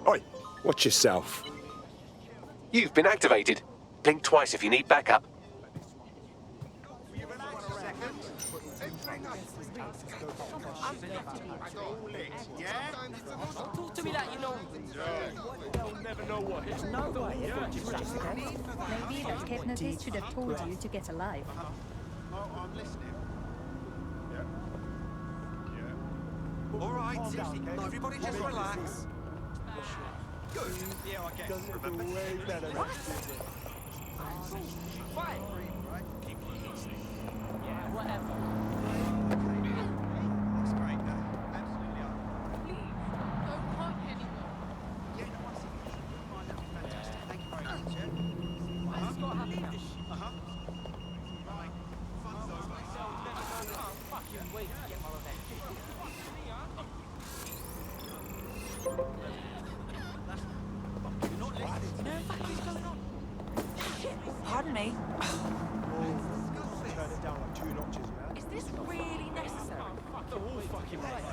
Oi, watch yourself. You've been activated. Blink twice if you need backup. Talk to me like you know. They'll never know what hit. No way. Maybe that hypnotist should have told you to get alive. I'm listening. All right, everybody just relax. Good. Yeah, I guess. Remember? Way better. Fine. Yeah, whatever. That's great. Absolutely. Please, don't hurt me anymore. Yeah, no, I see. Oh, no, fantastic. Thank you very much. Yeah. What's got to happen now? Right. Fun's over. Fucking wait to get my revenge. Pardon me. Turn it down like 2 notches, man. Is this really necessary? The whole fucking right.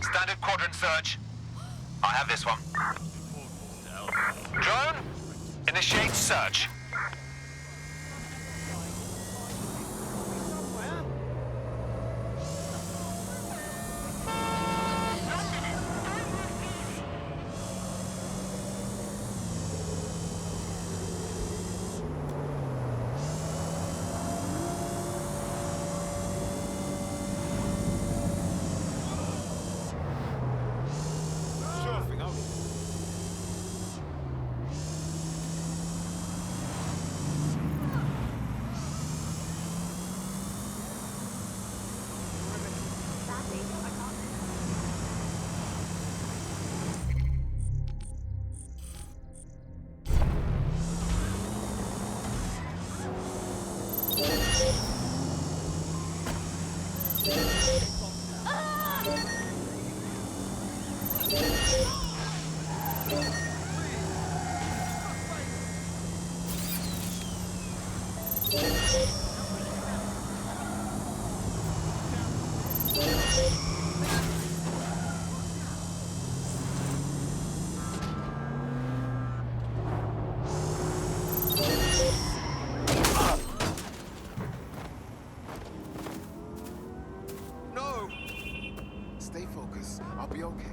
Standard quadrant search. I have this one. Drone, initiate search. No! Stay focused. I'll be okay.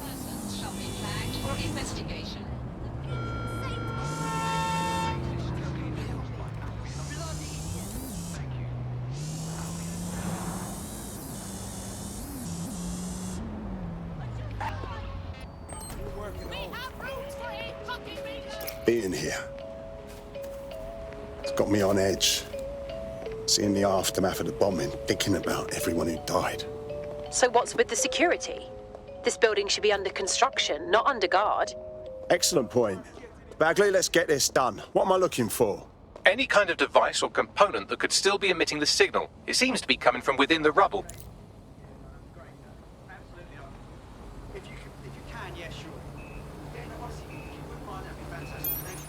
Persons shall be flagged for investigation. We have rules for a fucking meter. Being here. It's got me on edge. Seeing the aftermath of the bombing, thinking about everyone who died. So what's with the security? This building should be under construction, not under guard. Excellent point. Bagley, let's get this done. What am I looking for? Any kind of device or component that could still be emitting the signal. It seems to be coming from within the rubble. If you can, yeah, sure. Yeah, no, I see. If you wouldn't mind, that'd be fantastic. Thank you.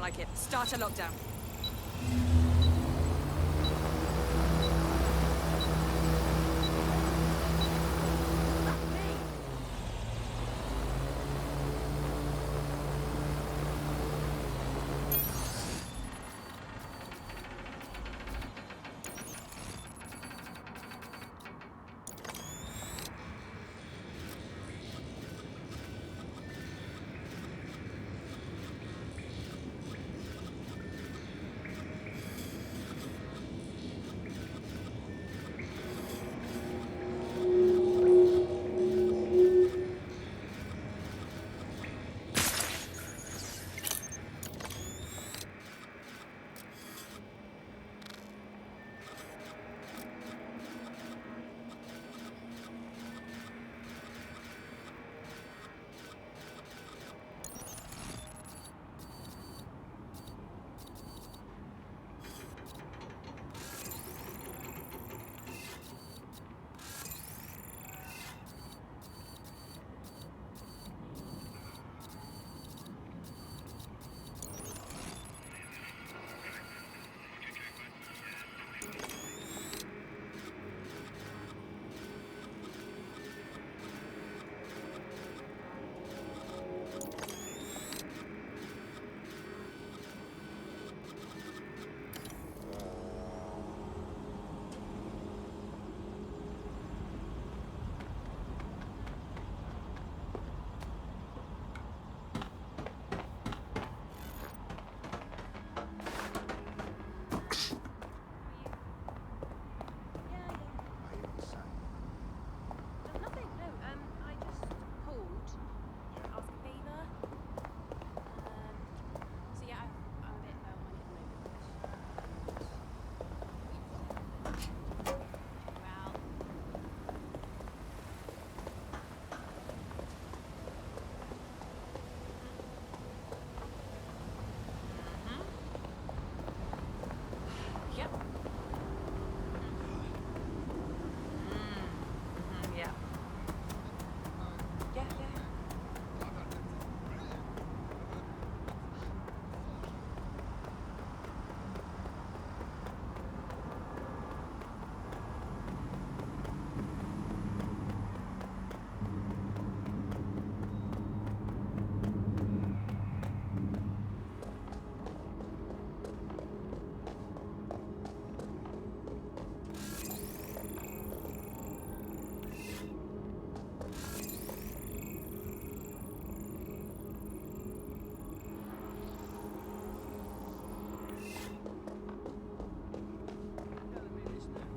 like it. Start a lockdown.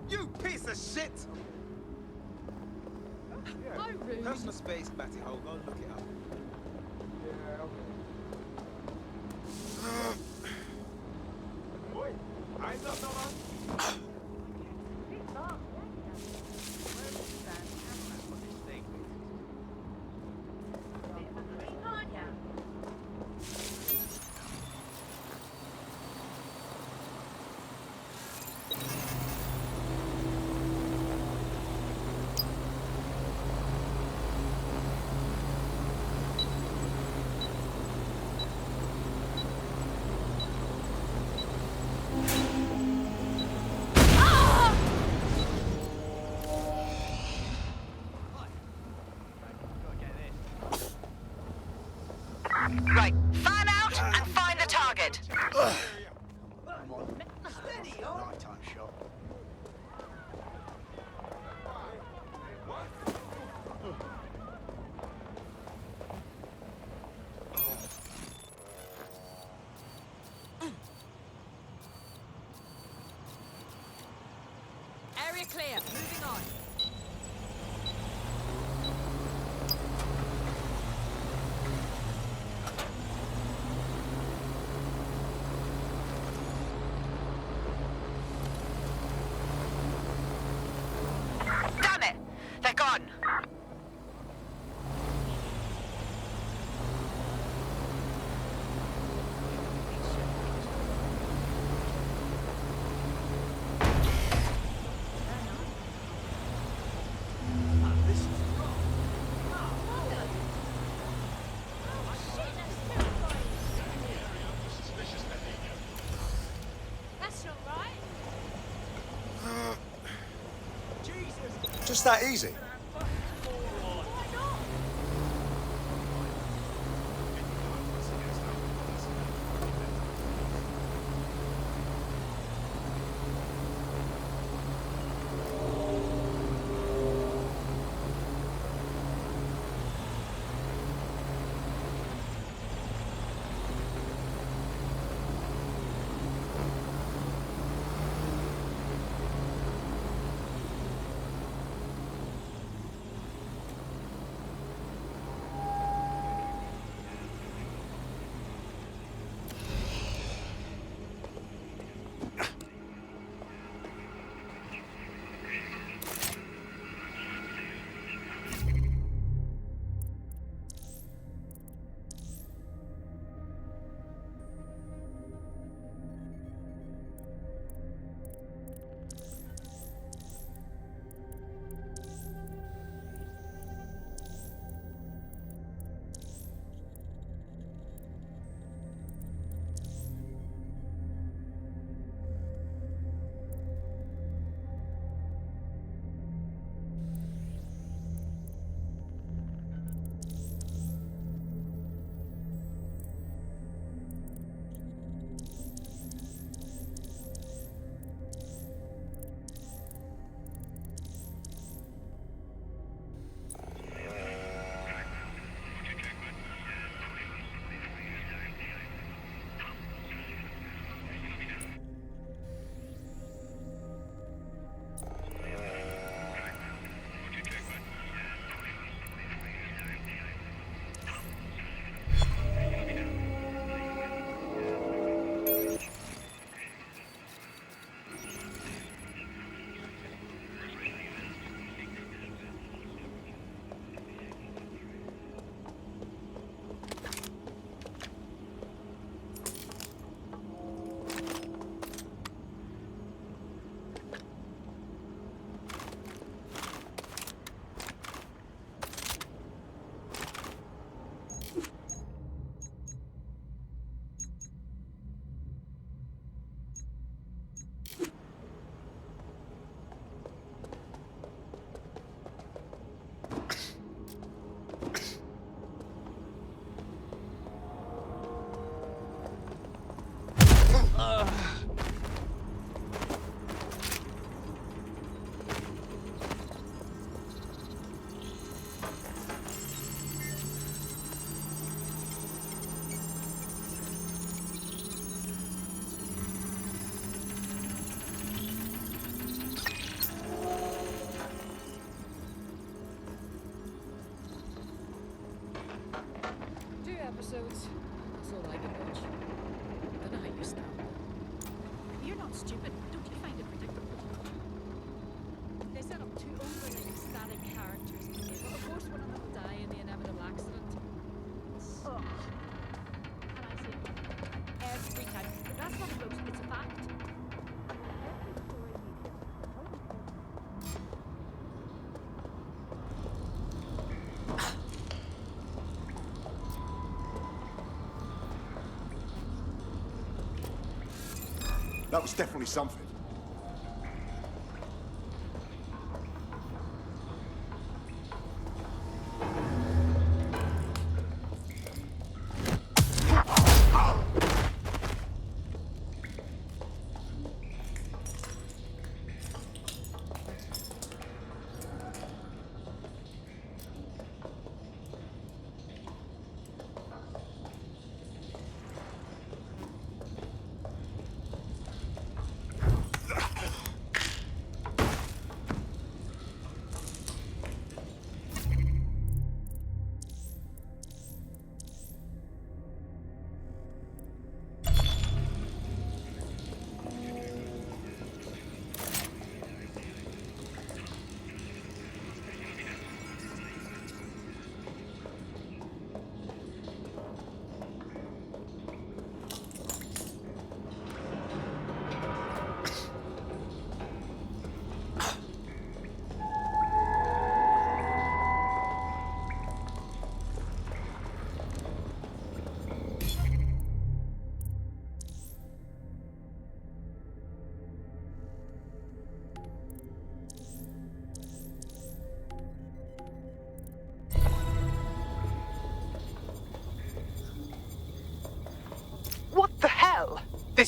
You piece of shit! How rude. Personal space, Batty Hole. Go and look it up. Oi, eyes up, no man. Right, fan out and find the target. Nighttime shot. Area clear. Moving on. Damn it! They're gone. Just that easy. episodes. That's all I can watch. Don't know how you stand. You're not stupid. Don't you find it predictable? They set up two overly static characters in the game, but of course one of them will die in the inevitable accident. Ugh. And I see it every time. But that's not a boast, it's a fact. That was definitely something.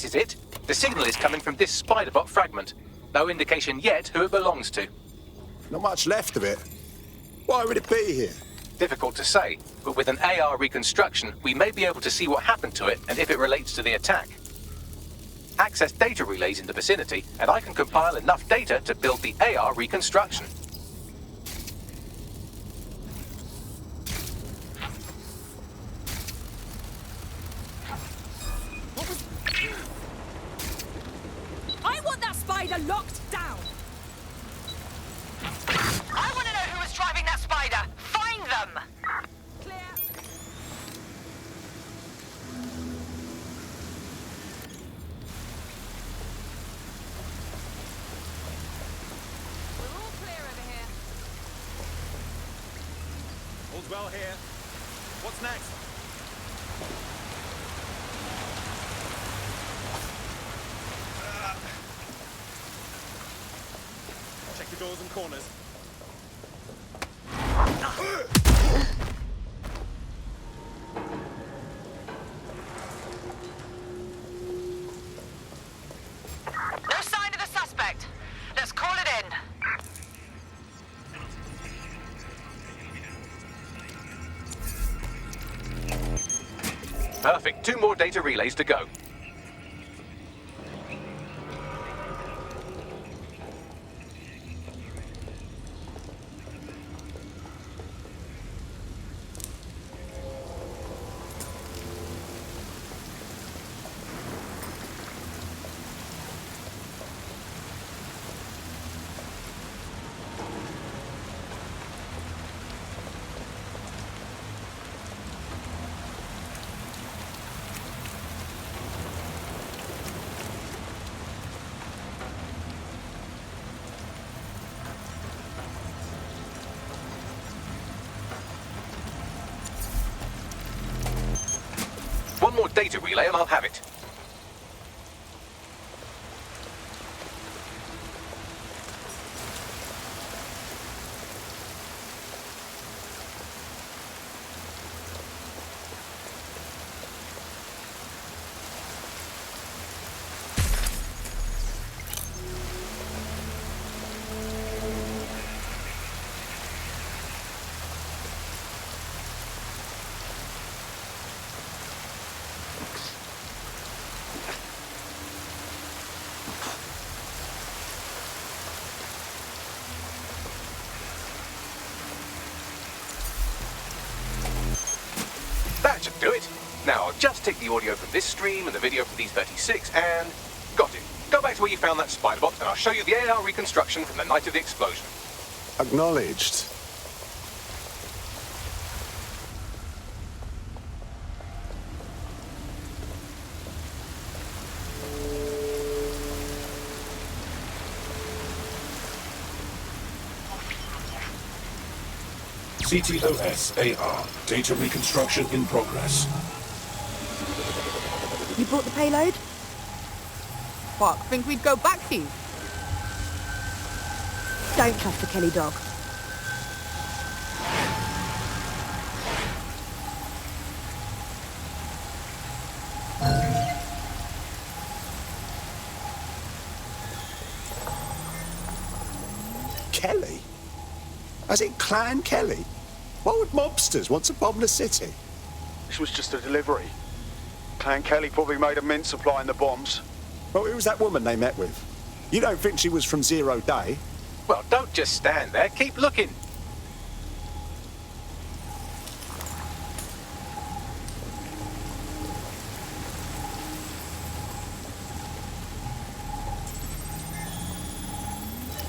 This is it. The signal is coming from this spider-bot fragment. No indication yet who it belongs to. Not much left of it. Why would it be here? Difficult to say, but with an AR reconstruction, we may be able to see what happened to it and if it relates to the attack. Access data relays in the vicinity, and I can compile enough data to build the AR reconstruction. I want that spider locked down! I want to know who was driving that spider. Find them! Clear. We're all clear over here. All's well here. What's next? Check the doors and corners. No sign of the suspect. Let's call it in. Perfect. 2 more data relays to go. One more data relay and I'll have it. That should do it. Now, I'll just take the audio from this stream and the video from these 36 and... got it. Go back to where you found that spider-bot and I'll show you the AR reconstruction from the night of the explosion. Acknowledged. ctOS AR. Data reconstruction in progress. You brought the payload? What, think we'd go back to you? Don't cuff the Kelly dog. Kelly? As in Clan Kelly? Why would mobsters want to bomb the city? This was just a delivery. Clan Kelly probably made a mint supplying the bombs. Well, who was that woman they met with? You don't think she was from Zero Day? Well, don't just stand there. Keep looking.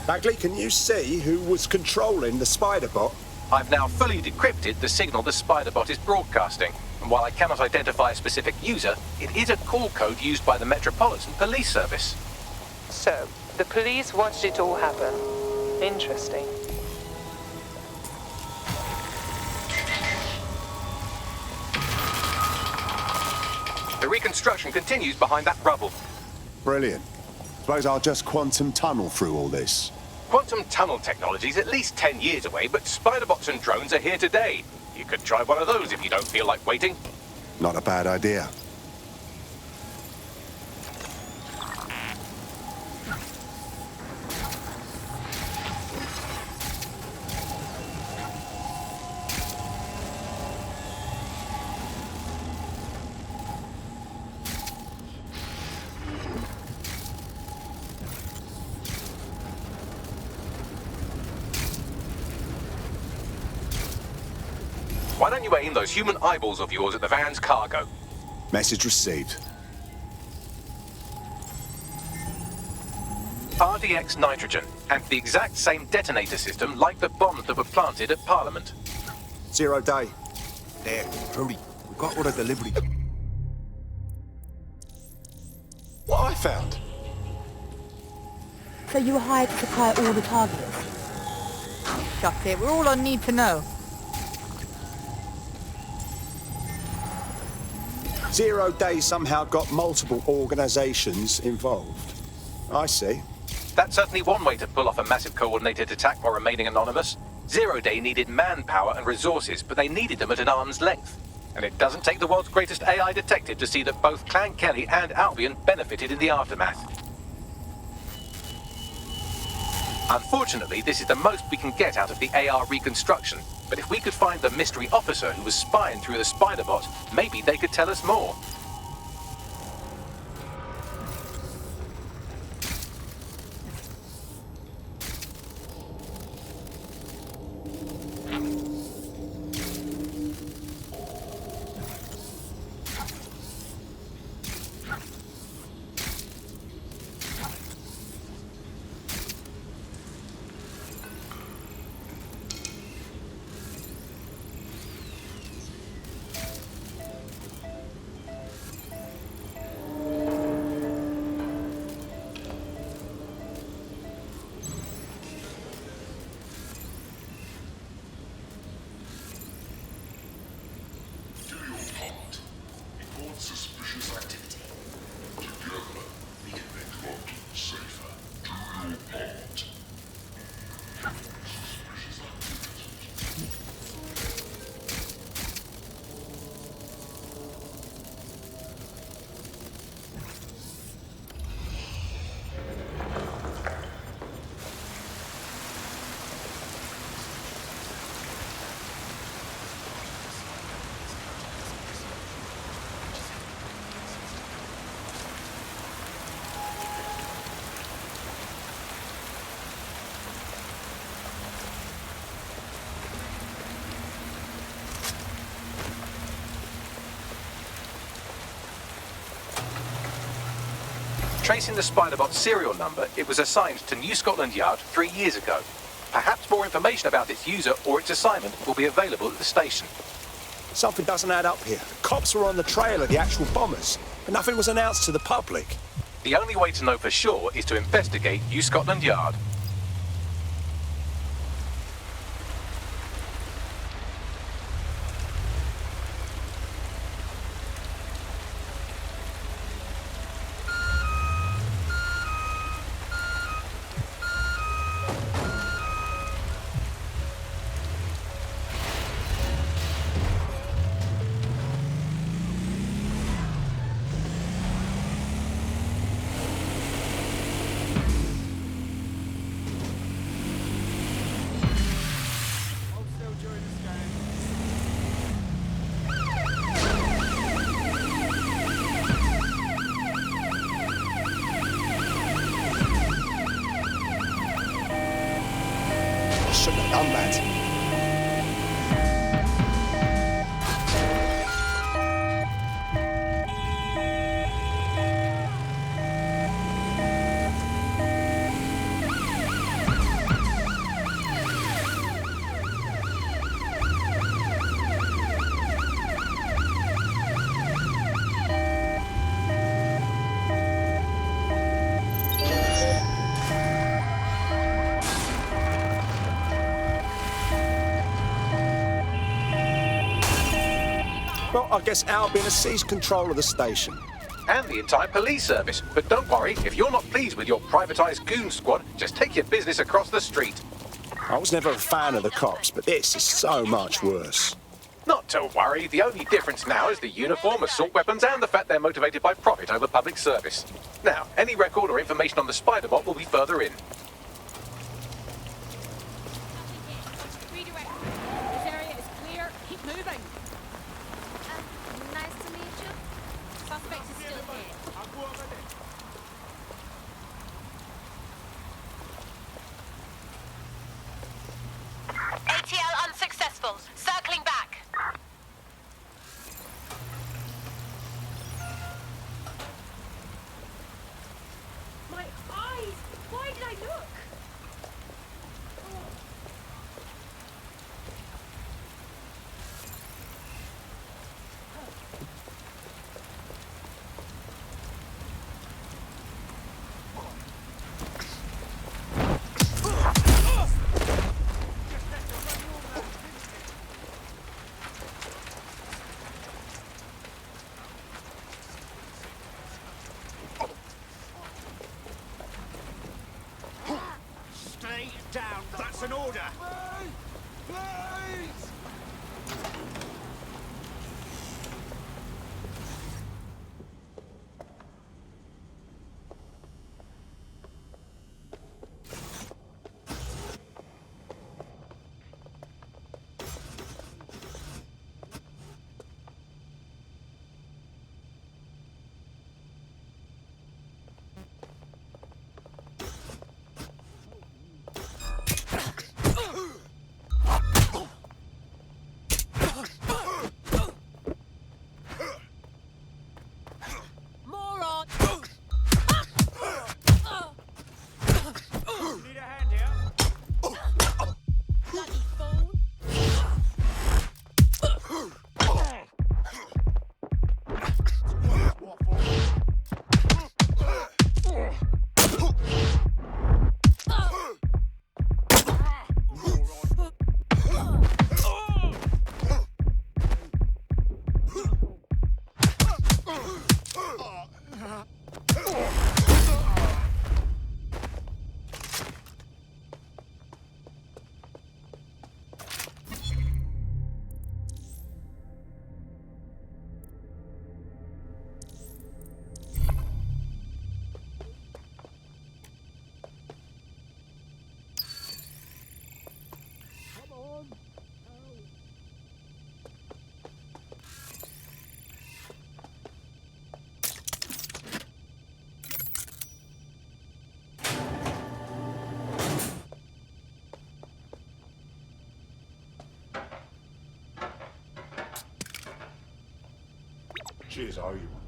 Bagley, can you see who was controlling the spider-bot? I've now fully decrypted the signal the spider-bot is broadcasting. And while I cannot identify a specific user, it is a call code used by the Metropolitan Police Service. So, the police watched it all happen. Interesting. The reconstruction continues behind that rubble. Brilliant. Suppose I'll just quantum tunnel through all this. Quantum tunnel technology is at least 10 years away, but spider-bots and drones are here today. You could try one of those if you don't feel like waiting. Not a bad idea. can you aim those human eyeballs of yours at the van's cargo? Message received. RDX nitrogen, and the exact same detonator system like the bombs that were planted at Parliament. 0 day. There, hurry. We've got all the delivery. What I found? So you were hired to supply all the targets? Shut it, we're all on need to know. 0 day somehow got multiple organisations involved. I see. That's certainly one way to pull off a massive coordinated attack while remaining anonymous. 0 day needed manpower and resources, but they needed them at an arm's length. And it doesn't take the world's greatest AI detective to see that both Clan Kelly and Albion benefited in the aftermath. Unfortunately, this is the most we can get out of the AR reconstruction, but if we could find the mystery officer who was spying through the spider bot, maybe they could tell us more. Tracing the Spiderbot's serial number, it was assigned to New Scotland Yard 3 years ago. Perhaps more information about its user or its assignment will be available at the station. Something doesn't add up here. The cops were on the trail of the actual bombers, but nothing was announced to the public. The only way to know for sure is to investigate New Scotland Yard. Shouldn't have done that. Well, I guess Albion has seized control of the station. And the entire police service. But don't worry, if you're not pleased with your privatised goon squad, just take your business across the street. I was never a fan of the cops, but this is so much worse. Not to worry, the only difference now is the uniform, assault weapons, and the fact they're motivated by profit over public service. Now, any record or information on the Spiderbot will be further in. Redirect. This area is clear. Keep moving. Nice to meet you. Suspect is still here. ATL unsuccessful. Circling back. Why did I look? Stay down. That's an order. Please! Moron! Need a hand here? Bloody fool! Cheers, I owe you one.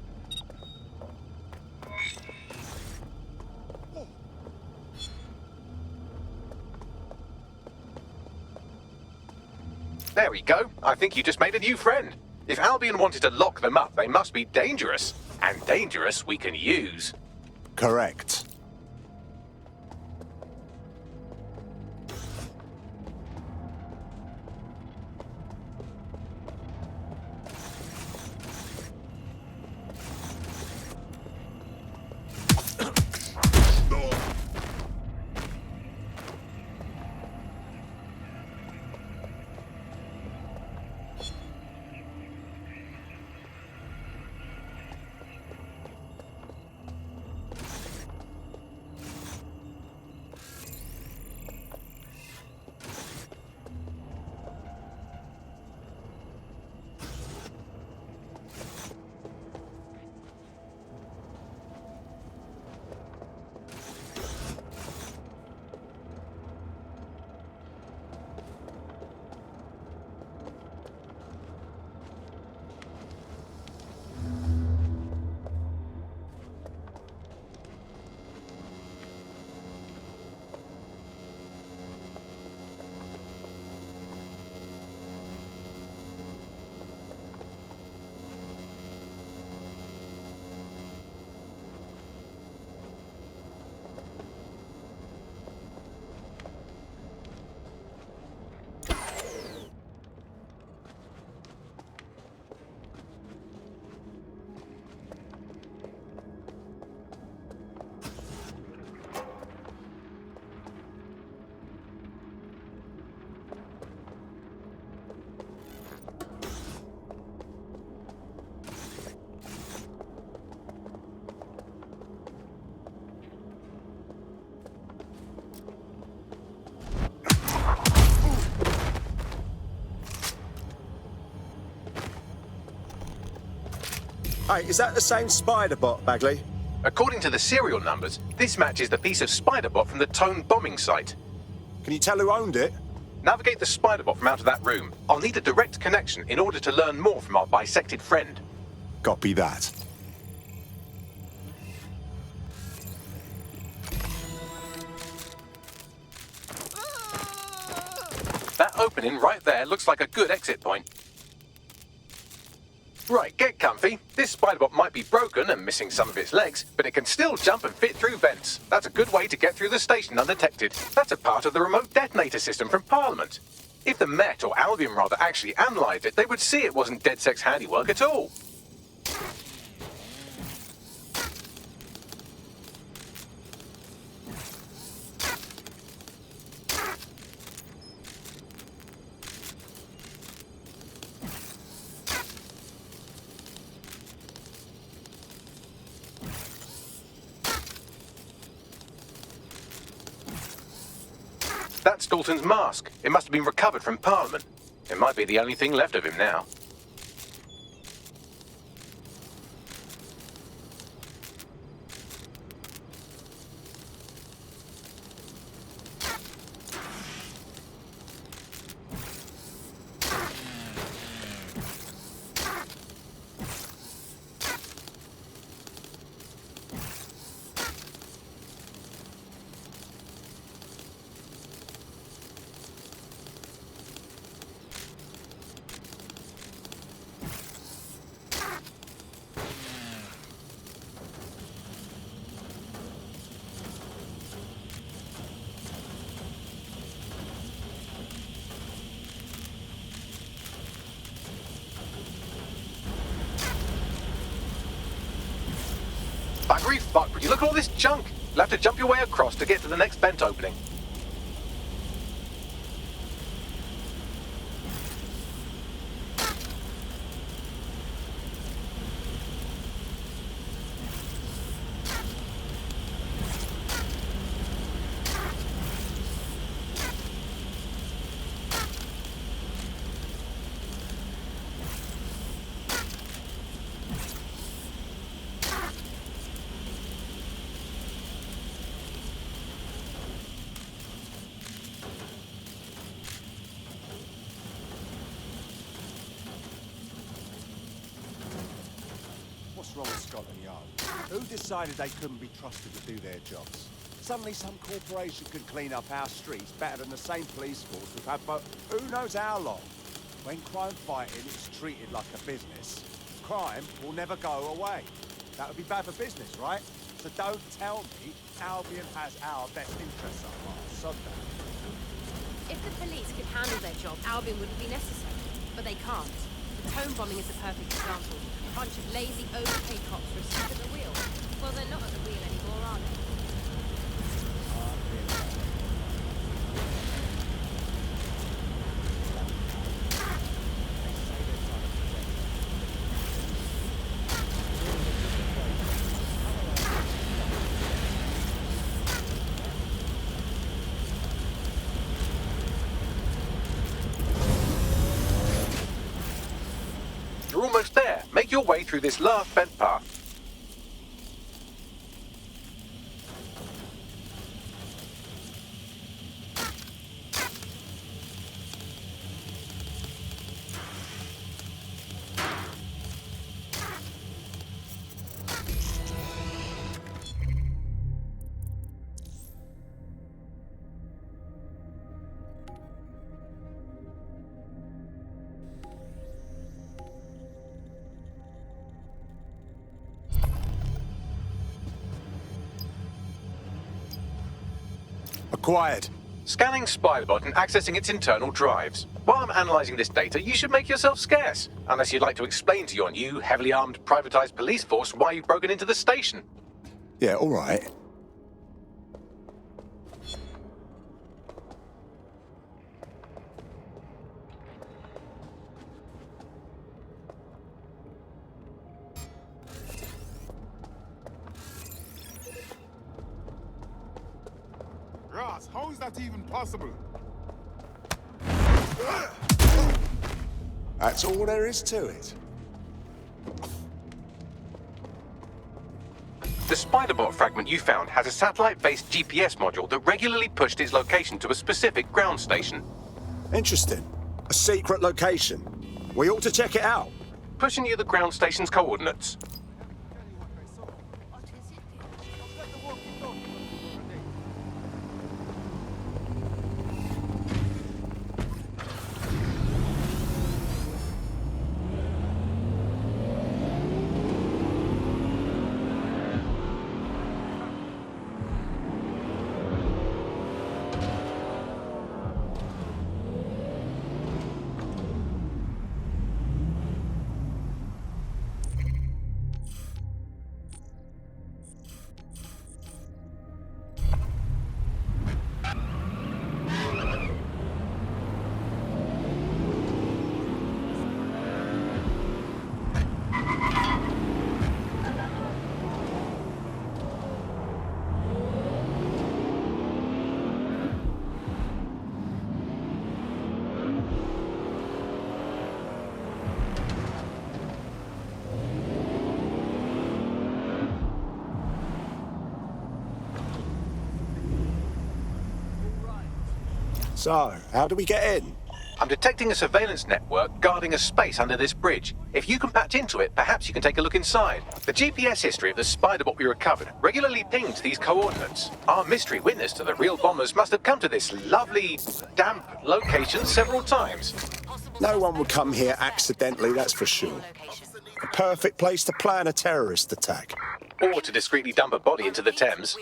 There we go. I think you just made a new friend. If Albion wanted to lock them up, they must be dangerous. And dangerous we can use. Correct. Hey, is that the same spider bot, Bagley? According to the serial numbers, this matches the piece of spider bot from the Tone bombing site. Can you tell who owned it? Navigate the spider bot from out of that room. I'll need a direct connection in order to learn more from our bisected friend. Copy that. opening right there looks like a good exit point. Right, get comfy. This spiderbot might be broken and missing some of its legs, but it can still jump and fit through vents. That's a good way to get through the station undetected. That's a part of the remote detonator system from Parliament. If the Met, or Albion rather, actually analysed it, they would see it wasn't DedSec's handiwork at all. That's Dalton's mask. It must have been recovered from Parliament. It might be the only thing left of him now. Buggery fuck, would you look at all this junk? You'll have to jump your way across to get to the next vent opening. What's wrong with Scotland Yard? Who decided they couldn't be trusted to do their jobs? Suddenly some corporation could clean up our streets better than the same police force we've had for who knows how long. When crime fighting is treated like a business, crime will never go away. That would be bad for business, right? So don't tell me Albion has our best interests at heart. Sod that. If the police could handle their job, Albion wouldn't be necessary. But they can't. The tone bombing is a perfect example. A bunch of lazy, overpaid cops for a seat at the wheel. Well, they're not at the wheel anymore, are they? You're almost there. Make your way through this last vent path. Acquired. Scanning Spiderbot and accessing its internal drives. While I'm analysing this data, you should make yourself scarce. Unless you'd like to explain to your new, heavily armed, privatised police force why you've broken into the station. Yeah, all right. Ross, how is that even possible? That's all there is to it. The Spiderbot fragment you found has a satellite-based GPS module that regularly pushed its location to a specific ground station. Interesting. A secret location. We ought to check it out. Pushing you the ground station's coordinates. So, how do we get in? I'm detecting a surveillance network guarding a space under this bridge. If you can patch into it, perhaps you can take a look inside. The GPS history of the spider bot we recovered regularly pings these coordinates. Our mystery witness to the real bombers must have come to this lovely, damp location several times. No one would come here accidentally, that's for sure. A perfect place to plan a terrorist attack. Or to discreetly dump a body into the Thames.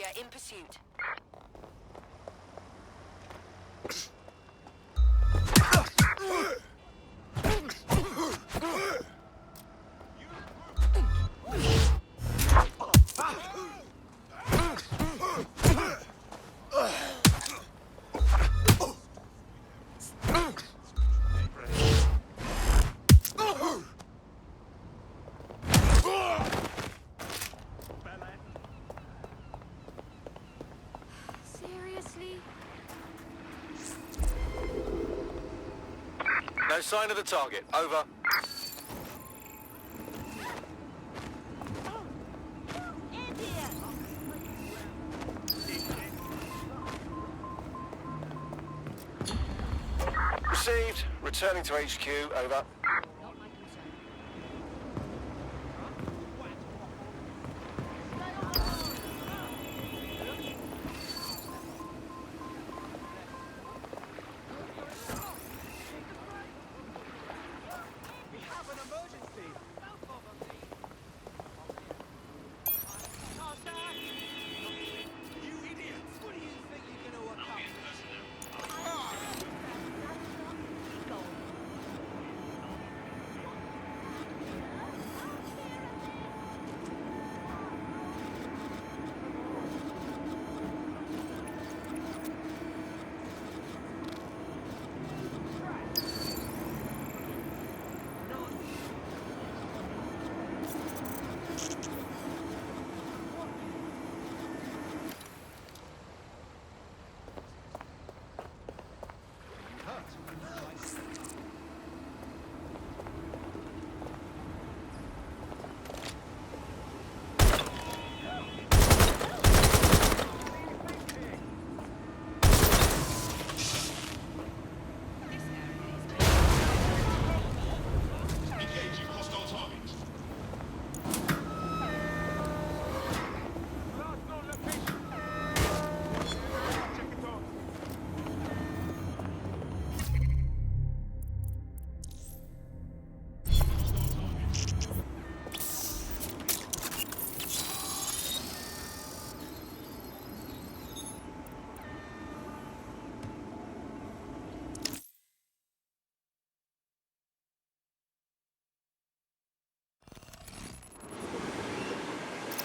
No sign of the target. Over. Received. Returning to HQ. Over.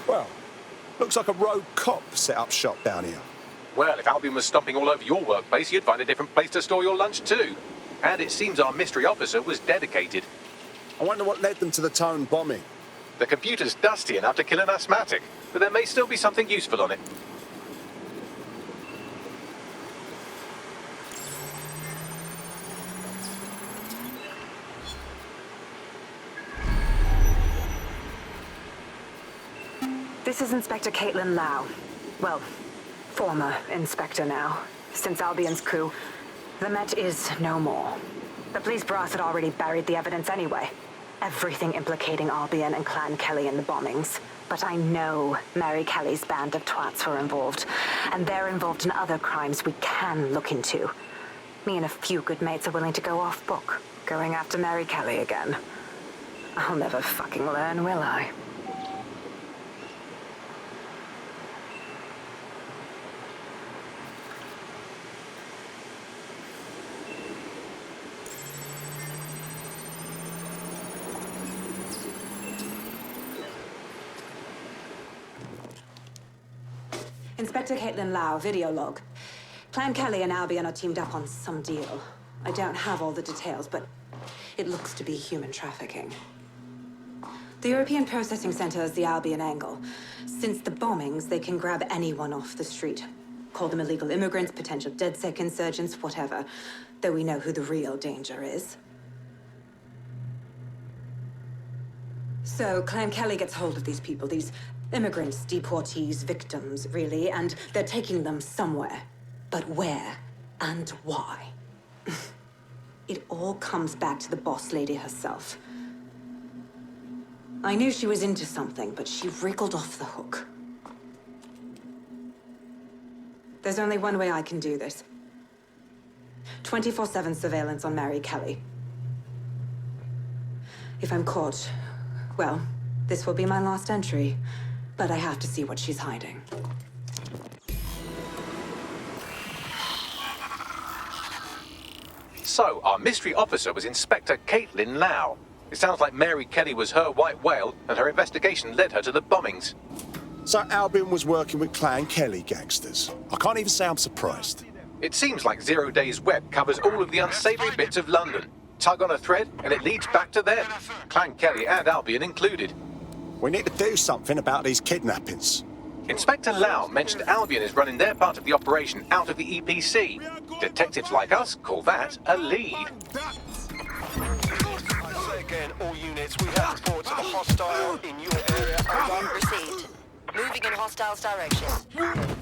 Well, looks like a rogue cop set up shop down here. Well, if Albion was stomping all over your workplace, you'd find a different place to store your lunch too. And it seems our mystery officer was dedicated. I wonder what led them to the Tone bombing. The computer's dusty enough to kill an asthmatic, but there may still be something useful on it. This is Inspector Caitlin Lau. Well, former inspector now. Since Albion's coup, the Met is no more. The police brass had already buried the evidence anyway. Everything implicating Albion and Clan Kelly in the bombings. But I know Mary Kelly's band of twats were involved, and they're involved in other crimes we can look into. Me and a few good mates are willing to go off book, going after Mary Kelly again. I'll never fucking learn, will I? Inspector Caitlin Lau, video log. Clan Kelly and Albion are teamed up on some deal. I don't have all the details, but it looks to be human trafficking. The European Processing Center is the Albion angle. Since the bombings, they can grab anyone off the street. Call them illegal immigrants, potential DedSec insurgents, whatever. Though we know who the real danger is. So, Clan Kelly gets hold of these people, these immigrants, deportees, victims, really, and they're taking them somewhere. But where? And why? It all comes back to the boss lady herself. I knew she was into something, but she wriggled off the hook. There's only one way I can do this. 24/7 surveillance on Mary Kelly. If I'm caught, well, this will be my last entry. But I have to see what she's hiding. So, our mystery officer was Inspector Caitlin Lau. It sounds like Mary Kelly was her white whale, and her investigation led her to the bombings. So Albion was working with Clan Kelly gangsters. I can't even say I'm surprised. It seems like 0 Days Web covers all of the unsavory bits of London. Tug on a thread, and it leads back to them. Clan Kelly and Albion included. We need to do something about these kidnappings. Inspector Lau mentioned Albion is running their part of the operation out of the EPC. Detectives like us call that a lead. I say again, all units, we have reports of a hostile in your area. Over. Received. Moving in hostiles' direction.